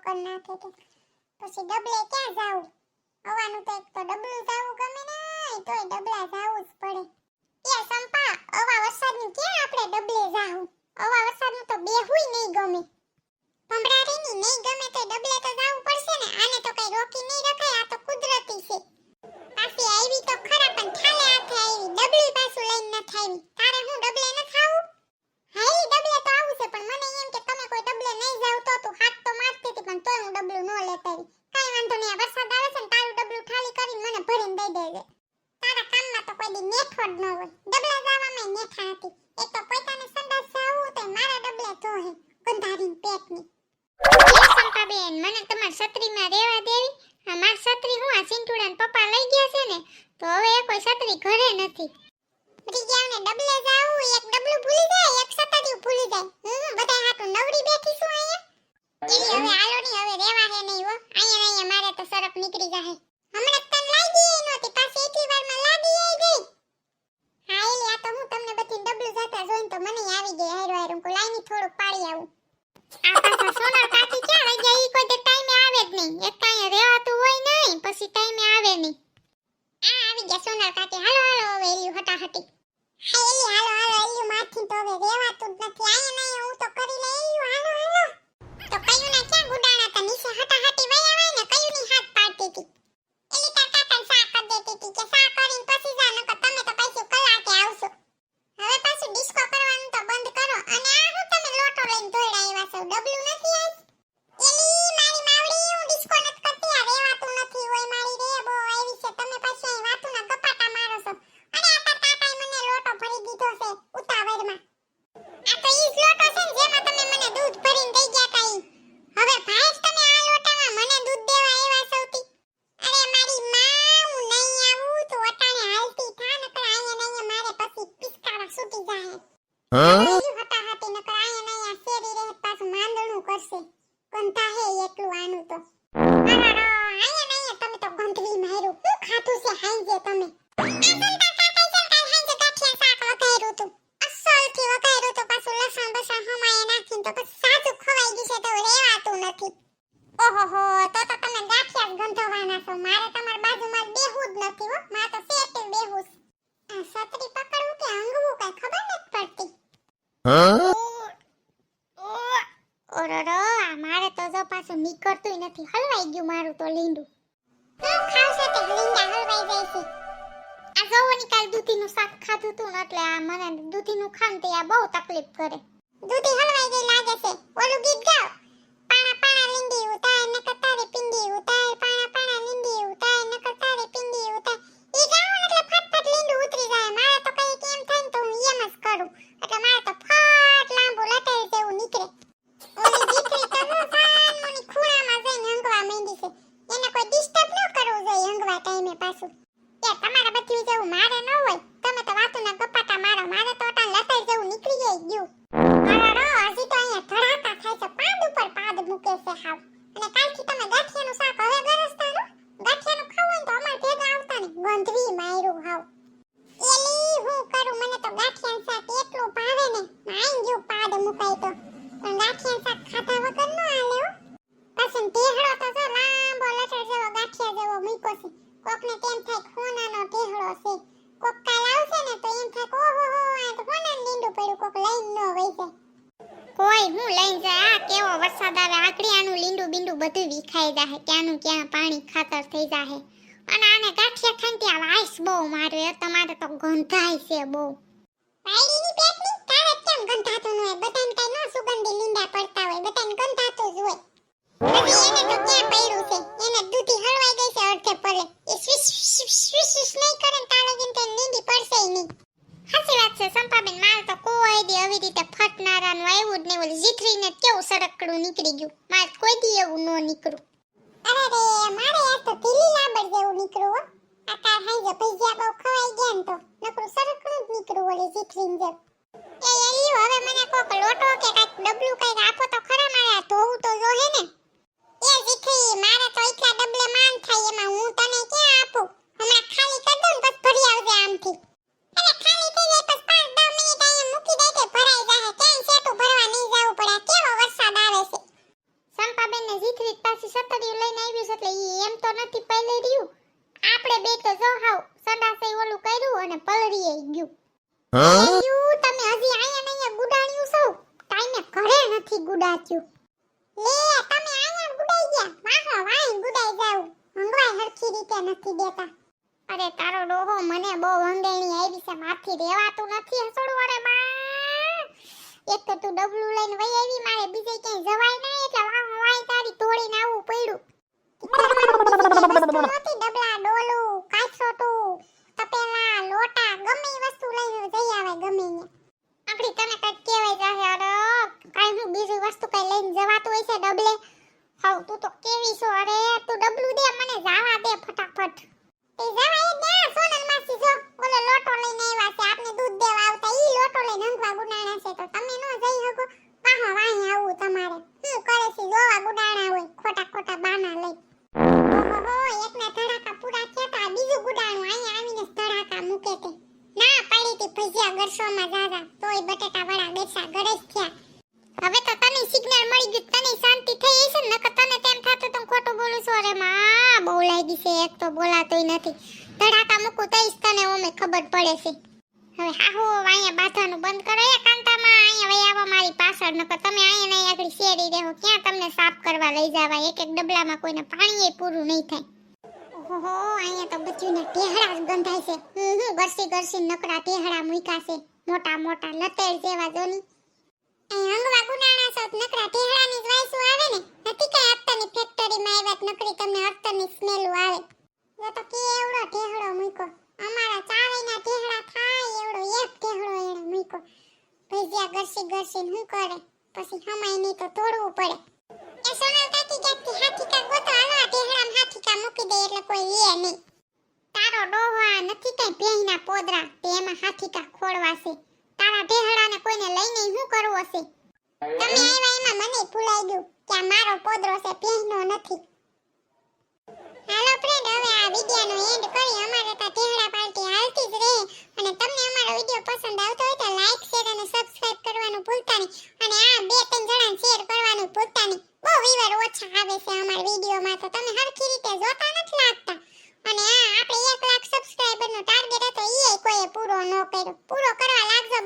કરી નાખે કે પછી ડબલે ક્યાં જાવું? આવવાનું તો એક તો ડબલું જાવું ગમે નહીં, તોય ડબલા જાવું જ પડે. એ સંપા, આવા વરસાદનું ક્યાં આપણે ડબલે જાવું? આવા વરસાદનું તો બેહુંય નહીં ગમે. ભમરાડીની નહીં ગમે તો ડબલે તો જાવું પડશે ને. આને તો કઈ રોકી નહીં રખાય, આ તો કુદરતી છે. પાછી આવી તો ખરા પણ ઠાલે હાથે આવી, ડબલી પાછું લઈને ન થાવી. તારે હું ડબલે ન થાવું? હાઈ ડબલે તો આવું છે, પણ મને એમ કે તમે કોઈ ડબલે નહીં જાવ તો તું હાથ તો મારતી હતી, પણ તોય હું ડબલું ન લેતા આવી. કાઈ વાંધો નહીં, વરસાદ આવે છે ને તારું ડબલું ઠાલી કરીને મને ભરીને દઈ દેજે. તારા કામમાં તો કોઈ દી નેઠો જ ન હોય. ડબલા જાવામાં નેઠા હતી. એક તો પોતાને સંડાસ જાવું તો મારા ડબલે ધોહે ગંધારીને પેટની. એ સંપાબેન, મને તમાર છત્રીમાં રહેવા દેવી. આ માર છત્રી હું આ સિંટુડાન પપ્પા લઈ ગયા છે ને, તો હવે કોઈ છત્રી ઘરે નથી. બધી જાવને ડબલે જાવું, એક ડબલું ભૂલી જાય, એક છત્રી ભૂલી જાય. બધા હાટુ નવરી બેઠી છું અહીંયા. એલી હવે આલો ની, હવે રહેવા હે નહીં હો. અહીંયા મારે તો સરપ નીકળી જાહે. હમણાં તન લાગી એ નહોતી, પાછી એટલી વારમાં લાગી આઈ ગઈ. હા એલી, આ તો હું તમને બધી ડબલું જાતા જોઈને તો મને આવી ગઈ હારો હારો. કો લાઈની થોડુંક પાડી આવું. આ પાછા સોનલ કાકી ક્યાં રહી ગયા? ઈ કોઈ તે ટાઈમે આવે જ નહીં. એક કાંઈ રહેવાતું હોય નહીં, પછી ટાઈમે આવે નહીં. આ આવી ગયા સોનલ કાકી. હાલો હાલો હવે એલી હટાહટી. હા એલી હાલો હાલો, એલી માથી તો હવે રહેવાતું જ નથી. અહીંયા નહીં હું તો કરી લે એલી. હાલો હાલો. તો કયું ના ક્યાં ગુડાણા હતા? નીચે હટાહટી વઈ આવે ને કયું ની હાથ પાડતી હતી. એલી તાર કાકાને સા કરી દેતી હતી કે સા કરીને પછી જા, નકર તમે તો પાછું કલાકે આવશો. હવે પાછું ડિસ્કો કરવાનું તો બંધ કરો. અને આ હું તમે લોટો લઈને ધોઈડા આવ્યા છો? ડબલું નથી આજ? એલી મારી માવડી, હું ડિસ્કો નત કરતી. આ રહેવાતું નથી હોય મારી રે બો આવી છે. તમે પાછું અહીં વાતુના ગપાટા મારો છો. અને આ તાર કાકાએ મને લોટો ભરી દીધો છે ઉતાવળમાં. આ તો ઈ જ લોટો છે ને જેમાં તમે મને દૂધ ભરીને દઈ ગયા તા ઈ. હવે ભાઈ તમે આ લોટામાં મને દૂધ દેવા આવ્યા સૌથી. અરે મારી માં, હું નહીં આવું તો અટાણે હાલતી થા, નકર અહીંયા નહીં મારે પછી પિસ્કારા છૂટી જાય. હટાહટી નકર અહીંયા નહીં શેરી રહે પાછું માંદણું કરશે. ગંધા હે એટલું આનું તો. અહીંયા નહીં તમે તો ગંધવી માર્યું. હું ખાધું છે હાંજે તમે? ઓહોહો, તો તમે ગાંઠિયા જ ગંધવાના છો. મારે તમાર બાજુમાં બેહું જ નથી હો. મારે તો સેટે બેહું. આ છત્રી પકડવું કે હંગવું કઈ ખબર નથી પડતી. ઓરરો, આ મારે તો જો પાછું નીકળતુંય નથી. હલવાઈ ગયું મારું તો લીંડું. હું ખાવશે તે લીંડા હલવાઈ જાય છે. આ જોવની કાલ દૂધીનું શાક ખાધું તું ને એટલે આ મને દૂધીનું ખાન તે આ બહુ તકલીફ કરે. દૂધી હલવાઈ ગઈ લાગે છે. ઓલું ગીત ગાવ. પાણા પાણા લીંડી ઉતાય ન કતારે પિંડી ઉતાય, પાણા પાણા લીંડી ઉતાય ન કતારે પિંડી ઉતાય. ઈ ગાવ એટલે ફટફટ લીંડું ઉતરી જાય. મારે તો કઈ કેમ થાય તો હું એમ જ કરું. એટલે મારે તો ફટ લાંબુ લટાઈ જેવું નીકળે. ઓલી દીકરી તો જો સાનમોની ખૂણામાં જઈને હંગવા માંડી છે. એને કોઈ ડિસ્ટર્બ ન કરવું જોઈએ હંગવા ટાઈમે પાછું. એ તમારા બધું જેવું મારે ન હોય. તમે તો વાતુના ગપાટા મારો. મારે તો અટાણ લટાઈ જેવું નીકળી જાય ગયું. હજી તો અહીંયા ધડાકા થાય છે. પાદ ઉપર પાદ મૂકે છે હાવ. અને કાલથી તમે ગાંઠિયાનું શાક હવે ગરસતાનું. ગાંઠિયાનું ખાવું હોય તો અમાર ભેગા આવતા ને. ગંધવી માર્યું હાવ. એલી હું કરું, મને તો ગાંઠિયાનું શાક એટલું ભાવે ને. આઈ ગયું પાદ મુકાય તો. પણ ગાંઠિયાનું શાક ખાધા વગર ન હાલે હો. પછી ઢેહળો તો જો લાંબો લટર જેવો ગાંઠિયા જેવો મૂક્યો છે. કોકને તેમ થાય ખોનાનો ઢેહળો છે. કોક કાલ આવશે ને તો એમ થાય ઓહો આ તો ખોનાનું લીંડું પડ્યું, કોક લઈને ન વઈ જાય. કોઈ હું લઈને જાય? આ કેવો વરસાદ આવે, આકડી આનું લીંડું બીંડું બધું વિખાઈ જાહે. ક્યાંનું ક્યાં પાણી ખાતર થઈ જાહે. અને આને ગાંઠિયા ખાઈને ત્યાં વાઈસ બહુ મારે. તમારે તો ગંધાય છે બહુ. પાયડીની પેટની તારે કેમ ગંધાતું ન હોય? બધાને કઈ ન સુગંધી લીંડા પડતા હોય, બધાને ગંધાતું જ હોય. પછી એને તો ક્યાં પડ્યું છે? એને દૂધી હળવાઈ ગઈ છે અડધે પલે. એ સ્વિશ નહીં કરે ને તાળગીન તે લીંડી પડશે નહીં. સાચી વાત છે સંપાબેન. મારે તો કોઈ દી આવી રીતે ફટનારાનું આવ્યું જ નહીં. ઓલી જીથરીને કેવું સડકડું નીકળી ગયું. મારે કોઈ દી એવું ન નીકળું. અરે રે, મારે આ તો ઢીલી લાંબડ જેવું નીકળું હો. આ તાર હાઈજે ભજીયા બહુ ખવાઈ ગયા ને તો નકરું સડકડું જ નીકળું ઓલી જીથરીને જેમ. એ એલી હવે મને કોક લોટો કે કાંઈક ડબલું કંઈક આપો તો ખરા. મારે આ ધોવું તો જોહે ને. એ જીથરી, મારે તો એટલા ડબલે માન થાય એમાં હું તને ક્યાં આપું? હમણાં ખાલી કરી દઉં ને પછી ભરી આવજે આમથી. અરે ખાલી થઈ જાય પછી 5-10 મિનિટ અહીંયા મૂકી દે કે ભરાઈ જાહે. ક્યાંય સેટું ભરવા નહીં જવું પડે. કેવો વરસાદ આવે છે. સંપાબેન ને દીકરી પાછી સતડિયું લઈને આવ્યું છે એટલે ઈ એમ તો નથી પહેલે રહ્યું. આપણે બે તો જો હાવ સંડાસે ઓલું કર્યું અને પલળીએ ગયું. યુ તમે હજી આયા નહીયા ગુડાણ્યું છો. ટાઈમે ઘરે નથી ગુડાચ્યું. લે તમે આયા ગુડાઈ ગયા. વાહો વાહી ગુડાઈ જાવ. હંગવાય હરખી રીતે નથી દેતા. અરે તારો ડોહો મને બહુ હંગેણી આવી છે. માથી રેવાતું નથી હસડું. અરે બા એક તો તું ડબલું લઈને વઈ આવી. મારે બીજે ક્યાંય જવાય નહીં એટલે વાહો વાહી તારી તોડીને આવવું પડ્યું. ડબલા ડોલું કાચોટું તપેલા લોટા ગમે ઈ વસ્તુ લઈને જઈ આવે ગમે ને. આપડી તને કઈ કહેવાય જાહે. અરે કાઈ હું બીજી વસ્તુ કઈ લઈને જવાતું હોય છે ડબલે. હાવ તું તો કેવી છો. અરે તું ડબલું દે મને જાવા દે ફટાફટ. તે જવાય દે સોનલ માસી જો ઓલો લોટો લઈને આવ્યા છે. આપને દૂધ દેવા આવતા ઈ લોટો લઈને હંગવા ગુડાણા છે તો તમે નો જઈ શકો. વાહો વાહી આવું તમારે. શું કરે છે જોવા ગુડાણા હોય ખોટા ખોટા બાના લઈ. ઓહો એકના ધડાકા પૂરા થયા બીજું ગુડાણું અહીંયા આવીને ધડાકા મૂકે તે. ના પાડી તી ભજીયા ગરસોમાં જાજા તોય બટેટા વડા બેસા ગળેસ થયા. હવે તો તને સિગ્નલ મળી ગયું. તને શાંતિ થઈ હશે ને નકર તને તેમ થાતું તું ખોટું બોલું છું. અરે માં બહુ લાગી છે. એક તો બોલાતોય નથી. ધડાકા મૂકું તઈસ તને ઓમે ખબર પડે છે. હવે હાહો અહીંયા બાધાનું બંધ કરો. એ કાંતામાં અહીંયા વઈ આવો મારી પાછળ. નકર તમે અહીંયા નહીં આગળ શેરી દેહો. ક્યાં તમને સાફ કરવા લઈ જાવા. એક એક ડબલામાં કોઈને પાણીએ પૂરું નહીં થાય. ઓહો અહીંયા તો બચ્ચુના ટેહડા જ ગંધાય છે. ગરસી ગરસી નકરા ટેહડા મૂક્યા છે. મોટા મોટા લતેડ જેવા જોની. અહીં હંગવા ગુનાણા છો નકરા ટેહડાની જ વાયસુ આવે ને. નથી કઈ અત્તરની ફેક્ટરીમાં આવ્યા નકરી તમને અત્તરની સ્મેલ આવે. જો તો કેવડો ટેહડો મૂક્યો. અમારા ચાવેના ટેહડા થાય એવડો એક ટેહડો એને મૂક્યો. ભજીયા ગરસી ગરસી શું કરે પછી હમાય નહીં તો તોડવું પડે. એ સોનલ કાકી ક્યાંકથી હાથીકા ગોતો હાલો આ ટેહડામાં હાથીકા મૂકી દે એટલે કોઈ લે નહીં. તારો ડોહો આ નથી કઈ ભેંના પોદરા તે એમાં હાથીકા ખોળવા છે. તારા ટેહડાને કોઈને લઈને શું કરવો છે. તમે આવ્યા એમાં મને ભૂલાઈ ગયું કે આ મારો પોદરો છે ભેંનો નથી. હાલો ફ્રેન્ડ હવે આ વિડિયોનો એન્ડ કરી. અમારે તો ટેહડા પાર્ટી હાલતી જ રહે. અને તમને અમારો વિડિયો પસંદ આવતો હોય તો લાઈક શેર અને સબસ્ક્રાઇબ કરવાનું ભૂલતા નહીં. અને આ 2-3 જણાને શેર કરવાનું ભૂલતા નહીં. બહુ વિવર ઓછા આવે છે અમારા વિડિયોમાં તો તમે હરખી રીતે જોતા નથી લાગતા. અને આ આપણે 1 લાખ સબસ્ક્રાઇબરનો ટાર્ગેટ હતો ઈ કોઈએ પૂરો ન કર્યો. પૂરો કરવા લાગજો.